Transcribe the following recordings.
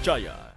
terpercaya.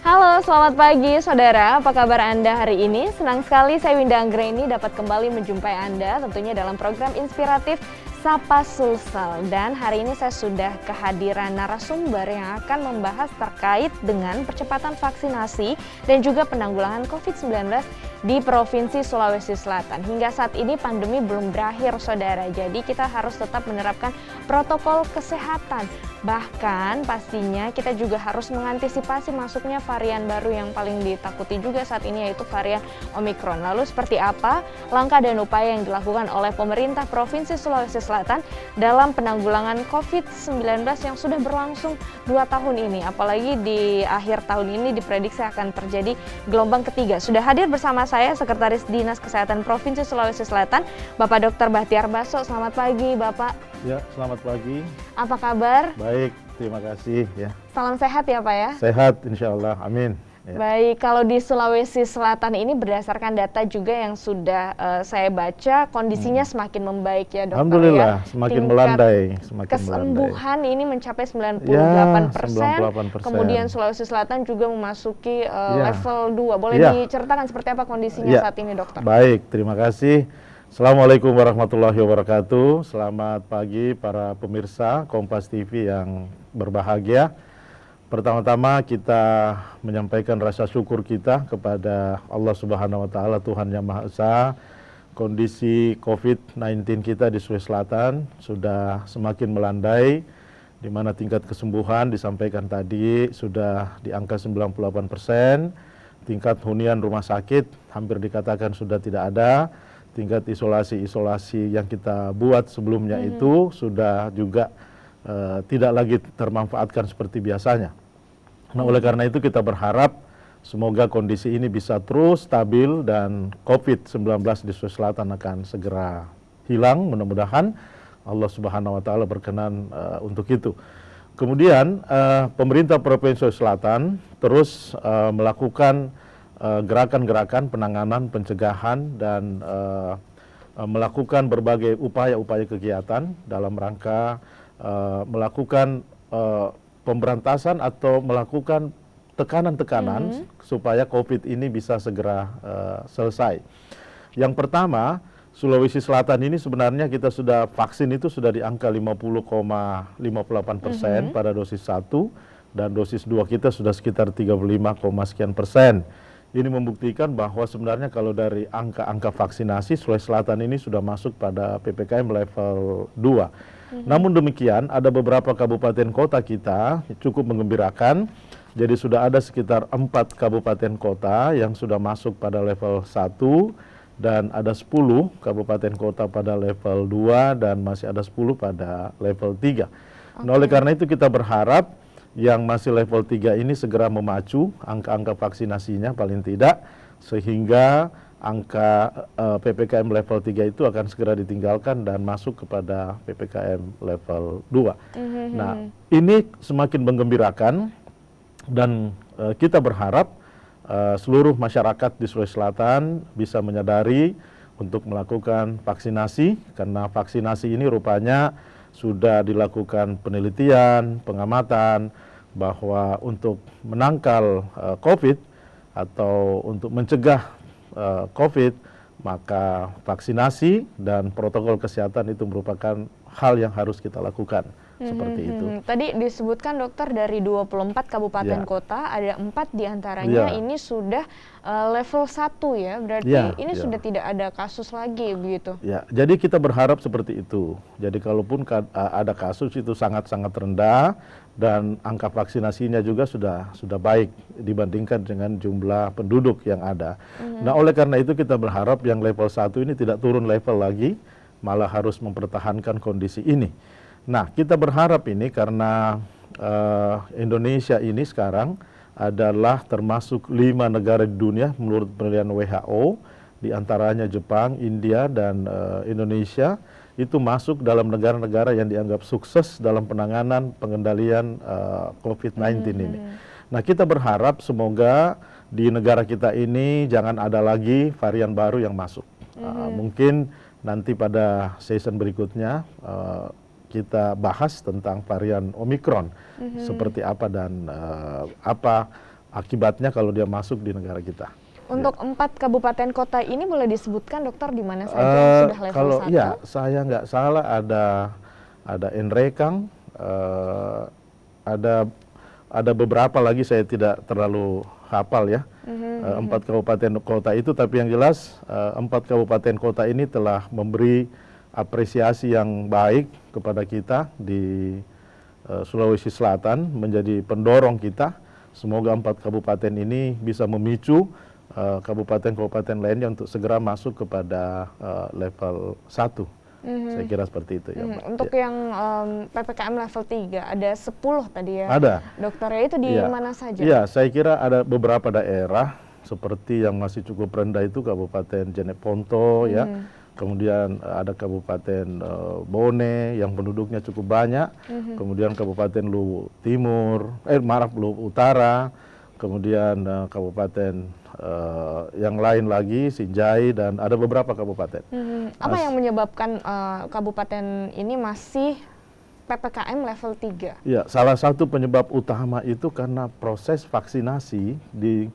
Halo, selamat pagi saudara. Apa kabar Anda hari ini? Senang sekali saya Winda Anggreni dapat kembali menjumpai Anda tentunya dalam program inspiratif Sapa Sulsel. Dan hari ini saya sudah kehadiran narasumber yang akan membahas terkait dengan percepatan vaksinasi dan juga penanggulangan COVID-19 di Provinsi Sulawesi Selatan. Hingga saat ini pandemi belum berakhir saudara, jadi kita harus tetap menerapkan protokol kesehatan. Bahkan pastinya kita juga harus mengantisipasi masuknya varian baru yang paling ditakuti juga saat ini, yaitu varian Omikron. Lalu seperti apa langkah dan upaya yang dilakukan oleh pemerintah Provinsi Sulawesi Selatan dalam penanggulangan COVID-19 yang sudah berlangsung 2 tahun ini. Apalagi di akhir tahun ini diprediksi akan terjadi gelombang ketiga. Sudah hadir bersama saya Sekretaris Dinas Kesehatan Provinsi Sulawesi Selatan, Bapak Dr. Bahtiar Baso. Selamat pagi Bapak. Ya, selamat pagi. Apa kabar? Baik, terima kasih ya. Salam sehat ya Pak ya? Sehat insya Allah, amin. Ya. Baik, kalau di Sulawesi Selatan ini berdasarkan data juga yang sudah saya baca, kondisinya semakin membaik ya dokter. Alhamdulillah, ya. semakin Tingkat melandai. kesembuhan ini mencapai 98%. Ya, 98%. Kemudian Sulawesi Selatan juga memasuki level 2. Boleh diceritakan seperti apa kondisinya saat ini dokter? Baik, terima kasih. Assalamualaikum warahmatullahi wabarakatuh. Selamat pagi para pemirsa Kompas TV yang berbahagia. Pertama-tama kita menyampaikan rasa syukur kita kepada Allah Subhanahu wa taala, Tuhan Yang Maha Esa. Kondisi COVID-19 kita di Sulawesi Selatan sudah semakin melandai, di mana tingkat kesembuhan disampaikan tadi sudah di angka 98%. Tingkat hunian rumah sakit hampir dikatakan sudah tidak ada. Tingkat isolasi yang kita buat sebelumnya itu sudah juga tidak lagi termanfaatkan seperti biasanya. Nah, oleh karena itu kita berharap semoga kondisi ini bisa terus stabil dan COVID-19 di Sulawesi Selatan akan segera hilang. Mudah-mudahan Allah Subhanahu wa taala berkenan untuk itu. Kemudian pemerintah Provinsi Sulawesi Selatan terus melakukan gerakan-gerakan penanganan, pencegahan, dan melakukan berbagai upaya-upaya kegiatan dalam rangka melakukan pemberantasan atau melakukan tekanan-tekanan supaya COVID ini bisa segera selesai. Yang pertama, Sulawesi Selatan ini sebenarnya kita sudah vaksin itu sudah di angka 50,58% pada dosis 1 dan dosis 2 kita sudah sekitar 35, sekian persen. Ini membuktikan bahwa sebenarnya kalau dari angka-angka vaksinasi Sulawesi Selatan ini sudah masuk pada PPKM level 2. Namun demikian ada beberapa kabupaten kota kita cukup menggembirakan. Jadi sudah ada sekitar 4 kabupaten kota yang sudah masuk pada level 1 dan ada 10 kabupaten kota pada level 2 dan masih ada 10 pada level 3. Nah, oleh karena itu kita berharap yang masih level 3 ini segera memacu angka-angka vaksinasinya paling tidak, sehingga angka PPKM level 3 itu akan segera ditinggalkan dan masuk kepada PPKM level 2. Nah, ini semakin menggembirakan dan kita berharap seluruh masyarakat di Sulawesi Selatan bisa menyadari untuk melakukan vaksinasi, karena vaksinasi ini rupanya sudah dilakukan penelitian, pengamatan bahwa untuk menangkal COVID atau untuk mencegah COVID, maka vaksinasi dan protokol kesehatan itu merupakan hal yang harus kita lakukan. Seperti itu. Tadi disebutkan dokter dari 24 kabupaten kota, ada 4 diantaranya ini sudah level 1 ya, berarti ini sudah tidak ada kasus lagi begitu? Ya, jadi kita berharap seperti itu. Jadi kalaupun ada kasus itu sangat-sangat rendah dan angka vaksinasinya juga sudah baik dibandingkan dengan jumlah penduduk yang ada. Nah, oleh karena itu kita berharap yang level 1 ini tidak turun level lagi, malah harus mempertahankan kondisi ini. Nah, kita berharap ini karena Indonesia ini sekarang adalah termasuk 5 negara di dunia menurut penelitian WHO di antaranya Jepang, India, dan Indonesia, itu masuk dalam negara-negara yang dianggap sukses dalam penanganan pengendalian COVID-19 ini. Nah, kita berharap semoga di negara kita ini jangan ada lagi varian baru yang masuk. Mungkin nanti pada season berikutnya kita bahas tentang varian Omicron, seperti apa dan apa akibatnya kalau dia masuk di negara kita. Untuk 4 kabupaten kota ini boleh disebutkan dokter di mana saja yang sudah level kalau 1? ya, saya nggak salah ada Enrekang, ada beberapa lagi saya tidak terlalu hafal ya. 4 kabupaten kota itu, tapi yang jelas 4 kabupaten kota ini telah memberi apresiasi yang baik kepada kita di Sulawesi Selatan, menjadi pendorong kita. Semoga 4 kabupaten ini bisa memicu kabupaten-kabupaten lainnya untuk segera masuk kepada level 1. Saya kira seperti itu ya, Mbak. Untuk yang PPKM level 3 ada 10 tadi ya. Ada. Dokter, itu di mana saja? Iya, saya kira ada beberapa daerah seperti yang masih cukup rendah itu Kabupaten Jeneponto ya. Kemudian ada Kabupaten Bone yang penduduknya cukup banyak. Kemudian Kabupaten Luwu Utara. Kemudian kabupaten yang lain lagi, Sinjai, dan ada beberapa kabupaten. Apa yang menyebabkan kabupaten ini masih PPKM level 3? Ya, salah satu penyebab utama itu karena proses vaksinasi di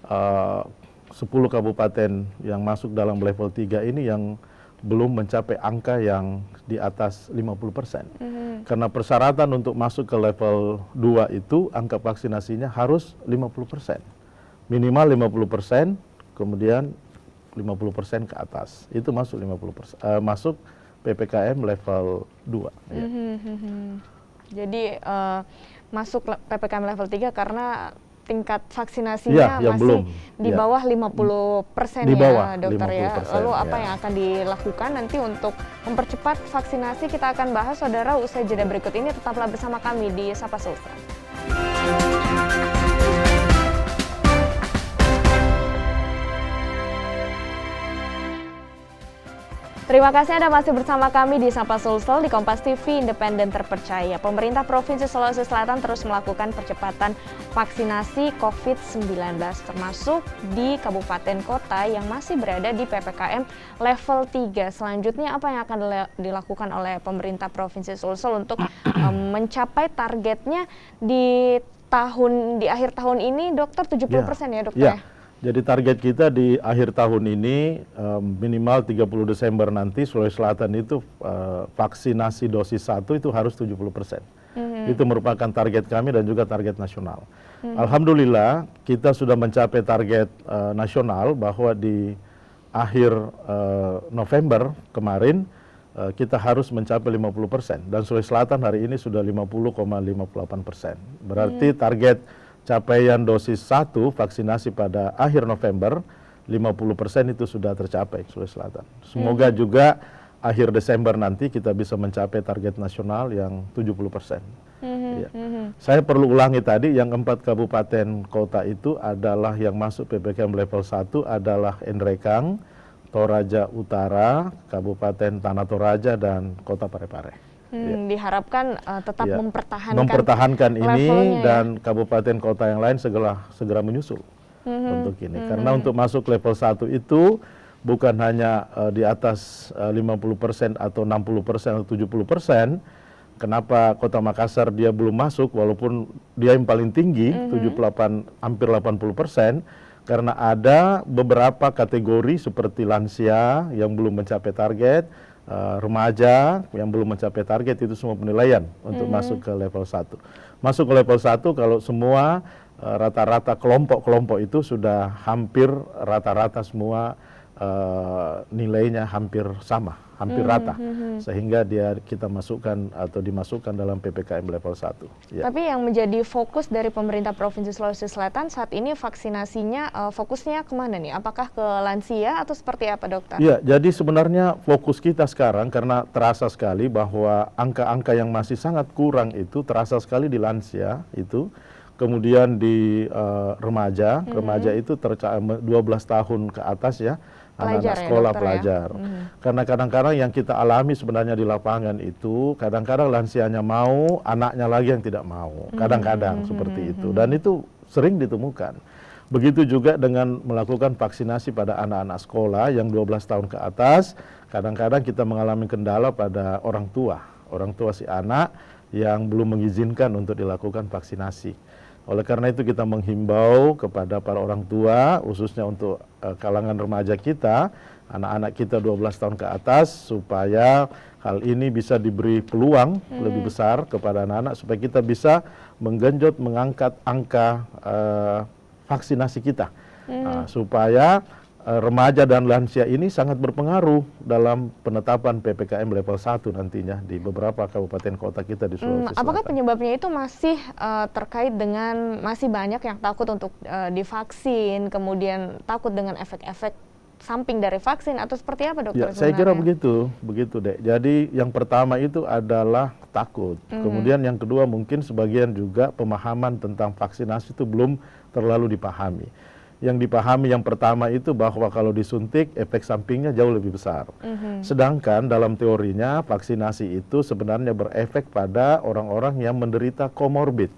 10 kabupaten yang masuk dalam level 3 ini yang belum mencapai angka yang di atas 50%. Karena persyaratan untuk masuk ke level 2 itu angka vaksinasinya harus 50%. Minimal 50%, kemudian 50% ke atas. Itu masuk 50%, masuk PPKM level 2. Ya. Jadi masuk PPKM level 3 karena tingkat vaksinasinya yang masih belum. Di bawah 50% Di bawah ya dokter 50%, ya. Lalu apa yang akan dilakukan nanti untuk mempercepat vaksinasi, kita akan bahas saudara usai jeda berikut ini. Tetaplah bersama kami di Sapa Sulsel. Terima kasih Anda masih bersama kami di Sapa Sulsel di Kompas TV Independen Terpercaya. Pemerintah Provinsi Sulawesi Selatan terus melakukan percepatan vaksinasi COVID-19, termasuk di kabupaten kota yang masih berada di PPKM level 3. Selanjutnya apa yang akan dilakukan oleh pemerintah Provinsi Sulsel untuk mencapai targetnya di akhir tahun ini, dokter, 70% ya dokter? Ya. Jadi target kita di akhir tahun ini minimal 30 Desember nanti Sulawesi Selatan itu vaksinasi dosis 1 itu harus 70%. Itu merupakan target kami dan juga target nasional. Alhamdulillah kita sudah mencapai target nasional bahwa di akhir November kemarin kita harus mencapai 50%. Dan Sulawesi Selatan hari ini sudah 50,58%. Berarti target capaian dosis 1 vaksinasi pada akhir November 50% itu sudah tercapai Sulawesi Selatan. Semoga juga akhir Desember nanti kita bisa mencapai target nasional yang 70%. Ya. Saya perlu ulangi tadi, yang 4 kabupaten kota itu adalah yang masuk PPKM level 1 adalah Enrekang, Toraja Utara, Kabupaten Tanah Toraja, dan Kota Parepare. Diharapkan tetap mempertahankan ini dan ya. kabupaten kota yang lain segera menyusul untuk ini. Karena untuk masuk level 1 itu bukan hanya di atas 50% atau 60% atau 70%. Kenapa Kota Makassar dia belum masuk walaupun dia yang paling tinggi 78 hampir 80%, karena ada beberapa kategori seperti lansia yang belum mencapai target, remaja yang belum mencapai target, itu semua penilaian untuk masuk ke level 1. Masuk ke level 1 kalau semua rata-rata kelompok-kelompok itu sudah hampir rata-rata semua nilainya hampir sama, hampir rata. Sehingga kita masukkan atau dimasukkan dalam PPKM level 1. Ya. Tapi yang menjadi fokus dari pemerintah Provinsi Sulawesi Selatan saat ini vaksinasinya fokusnya kemana nih? Apakah ke lansia atau seperti apa dokter? Iya, jadi sebenarnya fokus kita sekarang karena terasa sekali bahwa angka-angka yang masih sangat kurang itu terasa sekali di lansia itu. Kemudian di remaja itu 12 tahun ke atas ya, pelajar anak-anak sekolah dokter pelajar. Karena kadang-kadang yang kita alami sebenarnya di lapangan itu, kadang-kadang lansianya mau, anaknya lagi yang tidak mau. Kadang-kadang seperti itu. Dan itu sering ditemukan. Begitu juga dengan melakukan vaksinasi pada anak-anak sekolah yang 12 tahun ke atas, kadang-kadang kita mengalami kendala pada orang tua si anak yang belum mengizinkan untuk dilakukan vaksinasi. Oleh karena itu kita menghimbau kepada para orang tua, khususnya untuk kalangan remaja kita, anak-anak kita 12 tahun ke atas, supaya hal ini bisa diberi peluang lebih besar kepada anak-anak, supaya kita bisa menggenjot, mengangkat angka vaksinasi kita. Supaya remaja dan lansia ini sangat berpengaruh dalam penetapan PPKM level 1 nantinya di beberapa kabupaten kota kita di Sulawesi Selatan. Apakah penyebabnya itu masih terkait dengan masih banyak yang takut untuk divaksin, kemudian takut dengan efek-efek samping dari vaksin, atau seperti apa dokter? Ya, saya kira begitu Dek. Jadi yang pertama itu adalah takut. Kemudian yang kedua mungkin sebagian juga pemahaman tentang vaksinasi itu belum terlalu dipahami. Yang dipahami yang pertama itu bahwa kalau disuntik efek sampingnya jauh lebih besar. Sedangkan dalam teorinya vaksinasi itu sebenarnya berefek pada orang-orang yang menderita komorbid.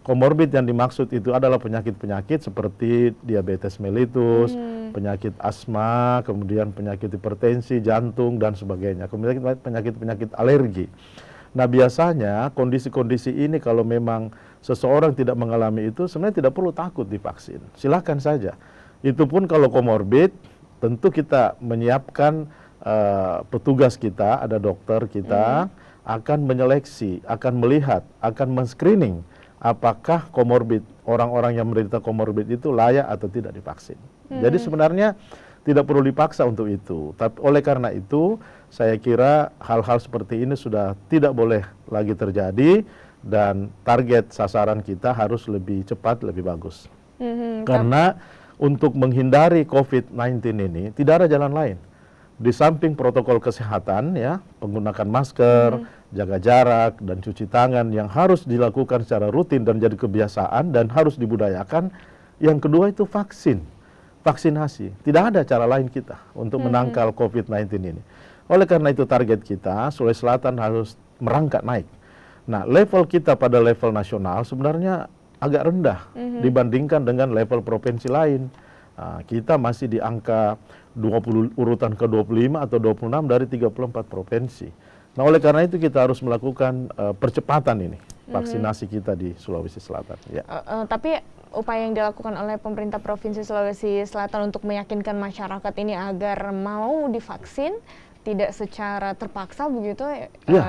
Komorbid yang dimaksud itu adalah penyakit-penyakit seperti diabetes mellitus, penyakit asma, kemudian penyakit hipertensi, jantung, dan sebagainya. Kemudian penyakit-penyakit alergi. Nah biasanya kondisi-kondisi ini kalau memang seseorang tidak mengalami itu sebenarnya tidak perlu takut divaksin. Silakan saja. Itu pun kalau komorbid tentu kita menyiapkan petugas kita, ada dokter kita akan menyeleksi, akan melihat, akan men-screening apakah komorbid, orang-orang yang menderita komorbid itu layak atau tidak divaksin. Jadi sebenarnya tidak perlu dipaksa untuk itu. Tapi oleh karena itu saya kira hal-hal seperti ini sudah tidak boleh lagi terjadi dan target sasaran kita harus lebih cepat, lebih bagus. Karena untuk menghindari COVID-19 ini tidak ada jalan lain. Di samping protokol kesehatan ya, menggunakan masker, jaga jarak dan cuci tangan yang harus dilakukan secara rutin dan jadi kebiasaan dan harus dibudayakan. Yang kedua itu vaksinasi. Tidak ada cara lain kita untuk menangkal COVID-19 ini. Oleh karena itu target kita, Sulawesi Selatan harus merangkak naik. Nah, level kita pada level nasional sebenarnya agak rendah dibandingkan dengan level provinsi lain. Nah, kita masih di angka 20 urutan ke-25 atau 26 dari 34 provinsi. Nah, oleh karena itu kita harus melakukan percepatan ini, vaksinasi kita di Sulawesi Selatan. Ya. Tapi upaya yang dilakukan oleh pemerintah Provinsi Sulawesi Selatan untuk meyakinkan masyarakat ini agar mau divaksin, tidak secara terpaksa begitu,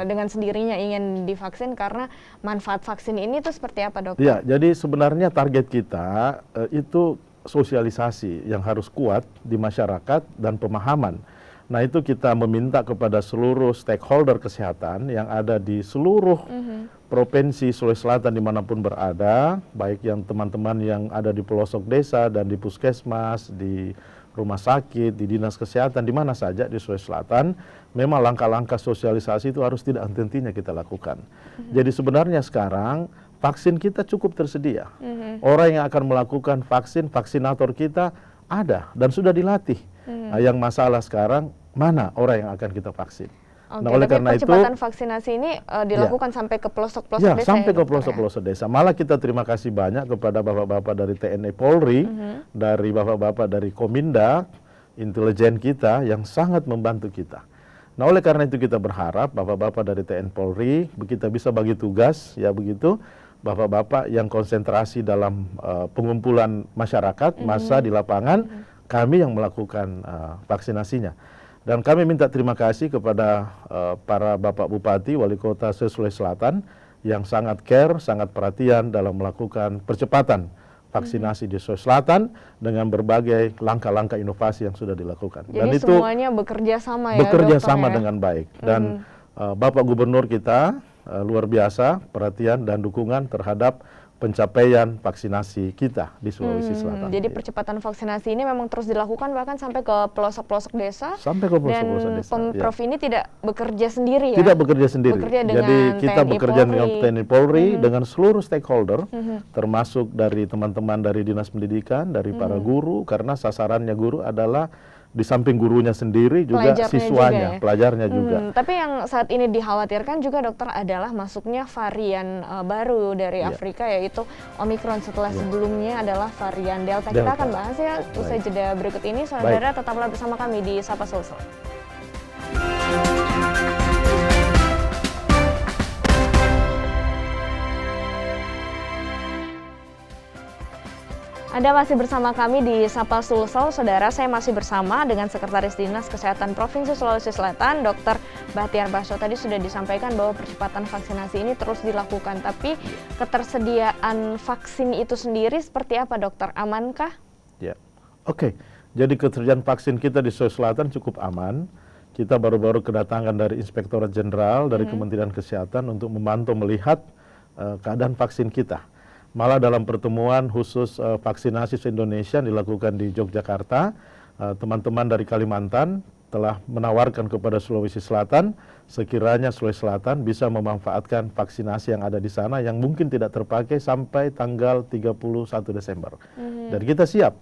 dengan sendirinya ingin divaksin karena manfaat vaksin ini itu seperti apa dokter? Ya, jadi sebenarnya target kita itu sosialisasi yang harus kuat di masyarakat dan pemahaman. Nah itu kita meminta kepada seluruh stakeholder kesehatan yang ada di seluruh provinsi Sulawesi Selatan dimanapun berada, baik yang teman-teman yang ada di pelosok desa dan di puskesmas, di rumah sakit, di dinas kesehatan, di mana saja di Sulawesi Selatan, memang langkah-langkah sosialisasi itu harus tidak henti-hentinya kita lakukan. Jadi sebenarnya sekarang vaksin kita cukup tersedia. Orang yang akan melakukan vaksin, vaksinator kita ada dan sudah dilatih. Nah, yang masalah sekarang mana orang yang akan kita vaksin. Oke, nah, oleh karena itu percepatan vaksinasi ini dilakukan sampai ke pelosok-pelosok desa. Sampai ya, ke pelosok-pelosok desa. Malah kita terima kasih banyak kepada bapak-bapak dari TNI Polri, dari bapak-bapak dari Kominda, intelijen kita yang sangat membantu kita. Nah, oleh karena itu kita berharap bapak-bapak dari TNI Polri kita bisa bagi tugas ya begitu. Bapak-bapak yang konsentrasi dalam pengumpulan masyarakat, massa di lapangan, kami yang melakukan vaksinasinya. Dan kami minta terima kasih kepada para Bapak Bupati, Wali Kota Sulawesi Selatan yang sangat care, sangat perhatian dalam melakukan percepatan vaksinasi di Sulawesi Selatan dengan berbagai langkah-langkah inovasi yang sudah dilakukan. Jadi dan itu semuanya bekerja sama ya bekerja dokter, sama ya? dengan baik. Dan Bapak Gubernur kita luar biasa perhatian dan dukungan terhadap pencapaian vaksinasi kita di Sulawesi Selatan. Jadi percepatan vaksinasi ini memang terus dilakukan bahkan sampai ke pelosok-pelosok desa. Sampai ke pelosok-pelosok desa. Dan Pemprov ini tidak bekerja sendiri ya? Tidak bekerja sendiri. Bekerja dengan Jadi kita TNI bekerja Polri. dengan TNI Polri, dengan seluruh stakeholder, termasuk dari teman-teman dari Dinas Pendidikan, dari para guru, karena sasarannya guru adalah di samping gurunya sendiri juga Pelajarnya siswanya, juga ya? pelajarnya juga. Tapi yang saat ini dikhawatirkan juga dokter adalah masuknya varian baru dari Afrika, yaitu Omicron, setelah sebelumnya adalah varian Delta. Kita akan bahas ya usai jeda berikut ini. Saudara, tetaplah bersama kami di Sapa Sulsel. Anda masih bersama kami di Sapa Sulsel. Saudara, saya masih bersama dengan Sekretaris Dinas Kesehatan Provinsi Sulawesi Selatan, Dr. Bahtiar Baso. Tadi sudah disampaikan bahwa percepatan vaksinasi ini terus dilakukan, tapi ketersediaan vaksin itu sendiri seperti apa, dokter? Amankah? Ya, oke. Jadi ketersediaan vaksin kita di Sulawesi Selatan cukup aman. Kita baru-baru kedatangan dari Inspektorat Jenderal dari Kementerian Kesehatan untuk memantau melihat keadaan vaksin kita. Malah dalam pertemuan khusus vaksinasi se-Indonesia dilakukan di Yogyakarta, teman-teman dari Kalimantan telah menawarkan kepada Sulawesi Selatan, sekiranya Sulawesi Selatan bisa memanfaatkan vaksinasi yang ada di sana yang mungkin tidak terpakai sampai tanggal 31 Desember. Dan kita siap.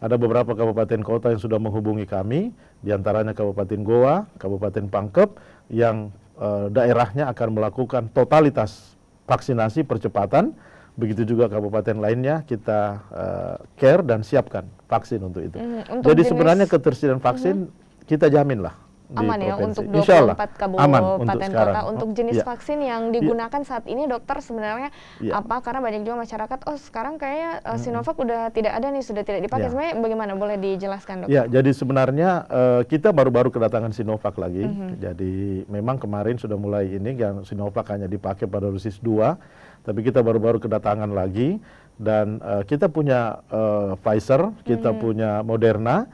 Ada beberapa kabupaten kota yang sudah menghubungi kami, diantaranya Kabupaten Goa, Kabupaten Pangkep, yang daerahnya akan melakukan totalitas vaksinasi percepatan. Begitu juga kabupaten lainnya kita care dan siapkan vaksin untuk itu. Jadi sebenarnya ketersediaan vaksin kita jamin lah di aman ya provinsi. untuk 24 kabupaten kota. Untuk jenis vaksin yang digunakan saat ini, dokter, sebenarnya apa? Karena banyak juga masyarakat, oh sekarang kayaknya Sinovac udah tidak ada nih, sudah tidak dipakai. Sebenarnya bagaimana? Boleh dijelaskan, dokter? Ya, jadi sebenarnya kita baru-baru kedatangan Sinovac lagi. Jadi memang kemarin sudah mulai ini, yang Sinovac hanya dipakai pada dosis 2. Tapi kita baru-baru kedatangan lagi, dan kita punya Pfizer, kita punya Moderna.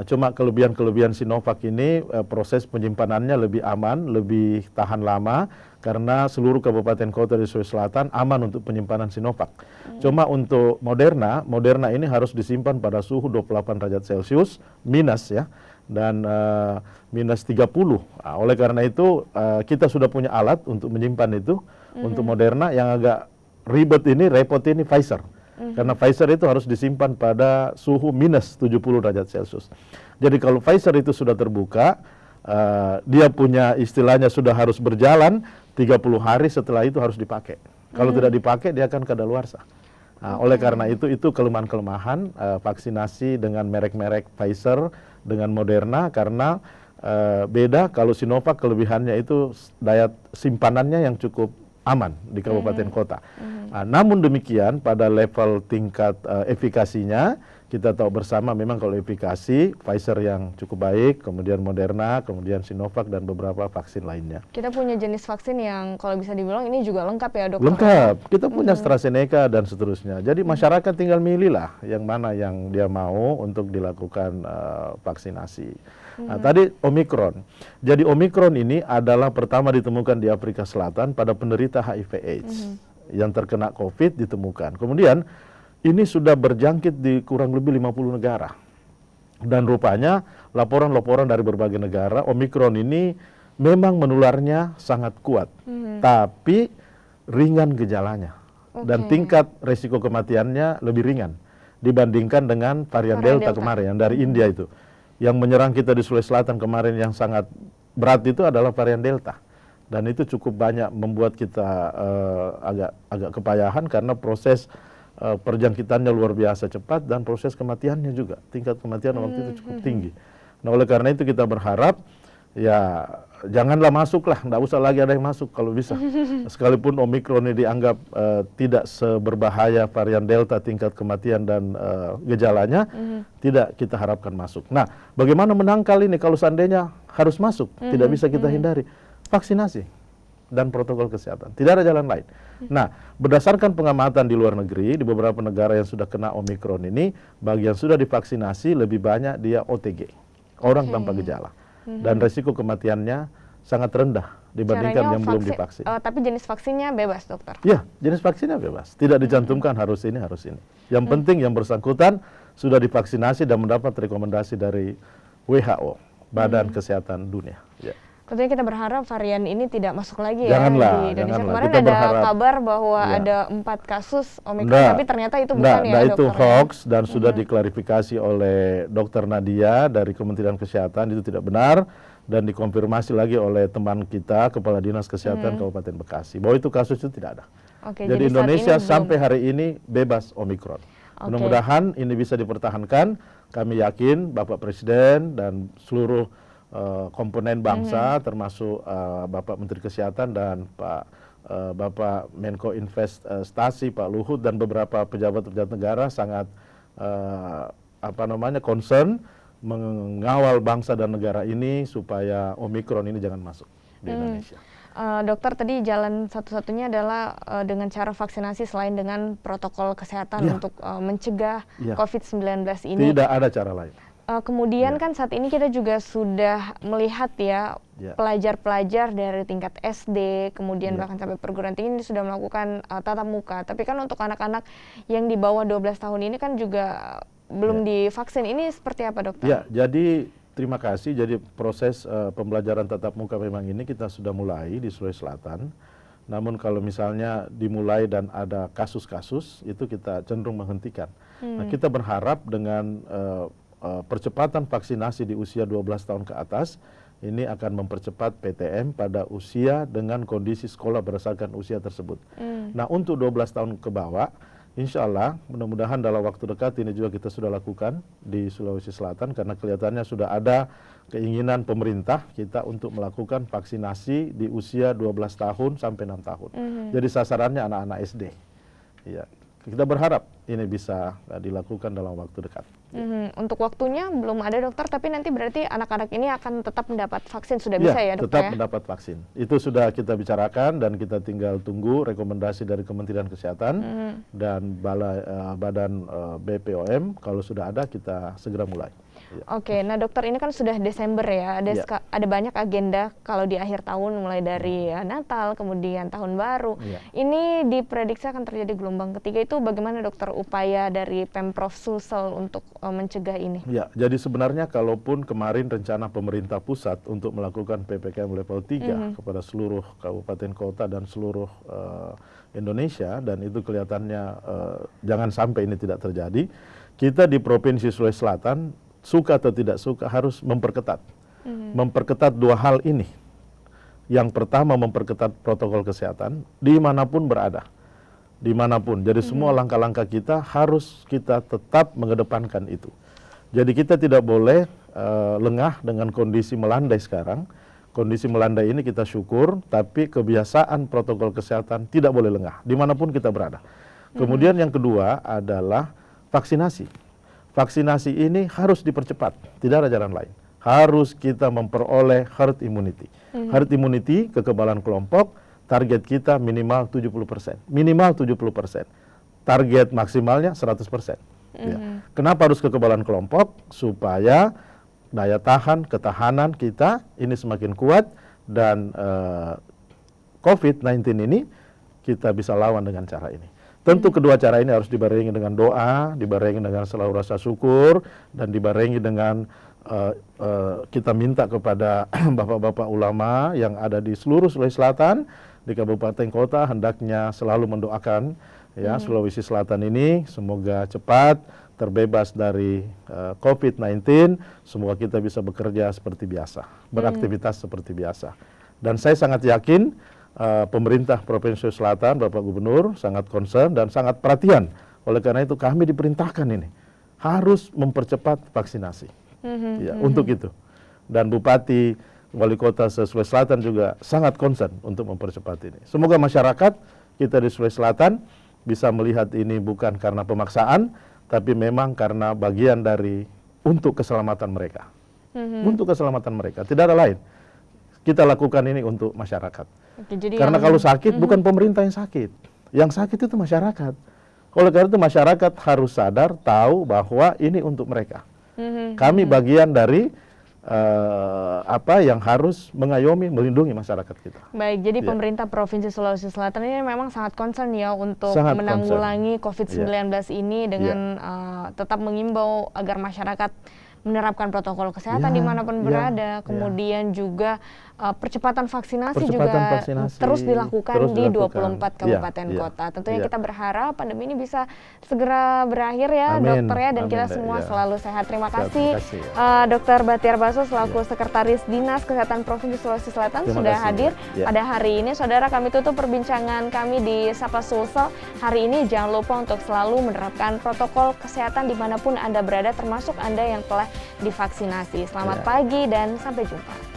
Cuma kelebihan Sinovac ini proses penyimpanannya lebih aman, lebih tahan lama, karena seluruh kabupaten kota di Sulawesi Selatan aman untuk penyimpanan Sinovac. Cuma untuk Moderna ini harus disimpan pada suhu 28 derajat Celcius minus ya, dan minus 30. Nah, oleh karena itu kita sudah punya alat untuk menyimpan itu. Untuk Moderna yang agak repot ini Pfizer. Karena Pfizer itu harus disimpan pada suhu minus 70 derajat Celcius. Jadi kalau Pfizer itu sudah terbuka, dia punya istilahnya sudah harus berjalan 30 hari, setelah itu harus dipakai. Kalau tidak dipakai, dia akan kadaluarsa. Nah, oleh karena itu kelemahan vaksinasi dengan merek-merek Pfizer dengan Moderna, karena beda. Kalau Sinovac kelebihannya itu daya simpanannya yang cukup aman di kabupaten kota. Namun demikian pada level tingkat efikasinya, kita tahu bersama memang kalau efikasi Pfizer yang cukup baik, kemudian Moderna, kemudian Sinovac, dan beberapa vaksin lainnya. Kita punya jenis vaksin yang kalau bisa dibilang ini juga lengkap ya, dokter? Lengkap. Kita punya AstraZeneca dan seterusnya. Jadi masyarakat tinggal milih lah yang mana yang dia mau untuk dilakukan vaksinasi. Nah, tadi Omicron. Jadi Omicron ini adalah pertama ditemukan di Afrika Selatan pada penderita HIV/AIDS yang terkena COVID ditemukan. Kemudian ini sudah berjangkit di kurang lebih 50 negara. Dan rupanya laporan-laporan dari berbagai negara, Omicron ini memang menularnya sangat kuat, tapi ringan gejalanya. Dan tingkat resiko kematiannya lebih ringan dibandingkan dengan varian Delta kemarin yang dari India itu. Yang menyerang kita di Sulawesi Selatan kemarin yang sangat berat itu adalah varian Delta. Dan itu cukup banyak membuat kita agak kepayahan, karena proses perjangkitannya luar biasa cepat, dan proses kematiannya juga, tingkat kematian waktu itu cukup tinggi. Nah, oleh karena itu kita berharap, ya janganlah masuk lah, nggak usah lagi ada yang masuk kalau bisa. Sekalipun Omicron ini dianggap tidak seberbahaya varian Delta tingkat kematian dan gejalanya, tidak kita harapkan masuk. Nah, bagaimana menangkal ini kalau seandainya harus masuk? Tidak bisa kita hindari. Vaksinasi dan protokol kesehatan. Tidak ada jalan lain. Nah, berdasarkan pengamatan di luar negeri, di beberapa negara yang sudah kena Omicron ini, bagi yang sudah divaksinasi lebih banyak dia OTG, orang tanpa gejala. Dan resiko kematiannya sangat rendah dibandingkan yang belum divaksin. Tapi jenis vaksinnya bebas, dokter? Ya, jenis vaksinnya bebas. Tidak dicantumkan harus ini, harus ini. Yang penting yang bersangkutan sudah divaksinasi dan mendapat rekomendasi dari WHO, Badan Kesehatan Dunia. Ya. Tentunya kita berharap varian ini tidak masuk lagi Janganlah, di Indonesia. janganlah. Kemarin Kita ada berharap, kabar bahwa ya. ada 4 kasus Omikron, tapi ternyata itu bukan ya, itu dokter. hoax dan sudah diklarifikasi oleh Dokter Nadia dari Kementerian Kesehatan, itu tidak benar, dan dikonfirmasi lagi oleh teman kita, Kepala Dinas Kesehatan Kabupaten Bekasi, bahwa itu kasus itu tidak ada. Oke, Jadi saat Indonesia ini sampai hari ini bebas Omikron. Mudah-mudahan ini bisa dipertahankan. Kami yakin Bapak Presiden dan seluruh komponen bangsa, termasuk Bapak Menteri Kesehatan dan Bapak Menko Investasi Pak Luhut dan beberapa pejabat-pejabat negara sangat concern mengawal bangsa dan negara ini supaya Omikron ini jangan masuk di Indonesia. Dokter, tadi jalan satu-satunya adalah dengan cara vaksinasi selain dengan protokol kesehatan untuk mencegah COVID-19 ini. Tidak ada cara lain. Kemudian kan saat ini kita juga sudah melihat ya pelajar-pelajar dari tingkat SD, kemudian bahkan sampai perguruan tinggi ini sudah melakukan tatap muka. Tapi kan untuk anak-anak yang di bawah 12 tahun ini kan juga belum divaksin. Ini seperti apa, dokter? Ya, jadi terima kasih. Jadi proses pembelajaran tatap muka memang ini kita sudah mulai di Sulawesi Selatan. Namun kalau misalnya dimulai dan ada kasus-kasus, itu kita cenderung menghentikan. Nah, kita berharap dengan percepatan vaksinasi di usia 12 tahun ke atas, ini akan mempercepat PTM pada usia dengan kondisi sekolah berdasarkan usia tersebut. Nah, untuk 12 tahun ke bawah, insya Allah mudah-mudahan dalam waktu dekat ini juga kita sudah lakukan di Sulawesi Selatan, karena kelihatannya sudah ada keinginan pemerintah kita untuk melakukan vaksinasi di usia 12 tahun sampai 6 tahun. Jadi sasarannya anak-anak SD. Ya, kita berharap ini bisa dilakukan dalam waktu dekat. Untuk waktunya belum ada, dokter, tapi nanti berarti anak-anak ini akan tetap mendapat vaksin, sudah bisa ya, dokter? Tetap mendapat vaksin. Itu sudah kita bicarakan dan kita tinggal tunggu rekomendasi dari Kementerian Kesehatan dan Badan BPOM. Kalau sudah ada, kita segera mulai. Oke, nah dokter, ini kan sudah Desember ya, ada banyak agenda kalau di akhir tahun, mulai dari Natal, kemudian Tahun Baru. Ini diprediksi akan terjadi gelombang ketiga, itu bagaimana, dokter, upaya dari Pemprov Sulsel untuk mencegah ini? Ya, jadi sebenarnya kalaupun kemarin rencana pemerintah pusat untuk melakukan PPKM level 3 kepada seluruh kabupaten kota dan seluruh Indonesia, dan itu kelihatannya jangan sampai ini tidak terjadi, kita di Provinsi Sulawesi Selatan, suka atau tidak suka, harus memperketat. Memperketat dua hal ini. Yang pertama, memperketat protokol kesehatan dimanapun berada. Dimanapun. Jadi semua langkah-langkah kita harus kita tetap mengedepankan itu. Jadi kita tidak boleh lengah dengan kondisi melandai sekarang. Kondisi melandai ini kita syukur, tapi kebiasaan protokol kesehatan tidak boleh lengah, dimanapun kita berada. Kemudian yang kedua adalah vaksinasi. Vaksinasi ini harus dipercepat, tidak ada jalan lain. Harus kita memperoleh herd immunity. Herd immunity, kekebalan kelompok, target kita minimal 70%. Minimal 70%. Target maksimalnya 100%. Ya. Kenapa harus kekebalan kelompok? Supaya daya tahan, ketahanan kita ini semakin kuat, dan COVID-19 ini kita bisa lawan dengan cara ini. Tentu kedua cara ini harus dibarengi dengan doa, dibarengi dengan selalu rasa syukur, dan dibarengi dengan kita minta kepada bapak-bapak ulama yang ada di seluruh Sulawesi Selatan, di kabupaten kota, hendaknya selalu mendoakan ya Sulawesi Selatan ini semoga cepat terbebas dari COVID-19, semoga kita bisa bekerja seperti biasa, beraktivitas seperti biasa. Dan saya sangat yakin pemerintah Provinsi Selatan, Bapak Gubernur sangat concern dan sangat perhatian. Oleh karena itu kami diperintahkan ini harus mempercepat vaksinasi untuk itu. Dan Bupati, Wali Kota Sulawesi Selatan juga sangat concern untuk mempercepat ini. Semoga masyarakat kita di Sulawesi Selatan bisa melihat ini bukan karena pemaksaan, tapi memang karena bagian dari untuk keselamatan mereka. Untuk keselamatan mereka, tidak ada lain. Kita lakukan ini untuk masyarakat. Oke, jadi karena kalau sakit bukan pemerintah yang sakit. Yang sakit itu masyarakat. Oleh karena itu masyarakat harus sadar, tahu bahwa ini untuk mereka. Kami bagian dari yang harus mengayomi, melindungi masyarakat kita. Baik, jadi pemerintah Provinsi Sulawesi Selatan ini memang sangat concern ya untuk menanggulangi COVID-19 ini dengan tetap mengimbau agar masyarakat menerapkan protokol kesehatan dimanapun berada, kemudian juga percepatan vaksinasi Percepatan juga vaksinasi terus dilakukan di 24 kabupaten Iya, kota. Tentunya iya. kita berharap pandemi ini bisa segera berakhir ya, Amin, dokter ya, dan amin, kita Dek, semua ya. selalu sehat. Terima Sehat, kasih, terima kasih, ya. Dr. Batiar Baso selaku Sekretaris Dinas Kesehatan Provinsi Sulawesi Selatan Terima sudah kasih, hadir ya. pada hari ini. Saudara, kami tutup perbincangan kami di Sapa Sulsel hari ini. Jangan lupa untuk selalu menerapkan protokol kesehatan dimanapun Anda berada, termasuk Anda yang telah divaksinasi. Selamat Ya. pagi dan sampai jumpa.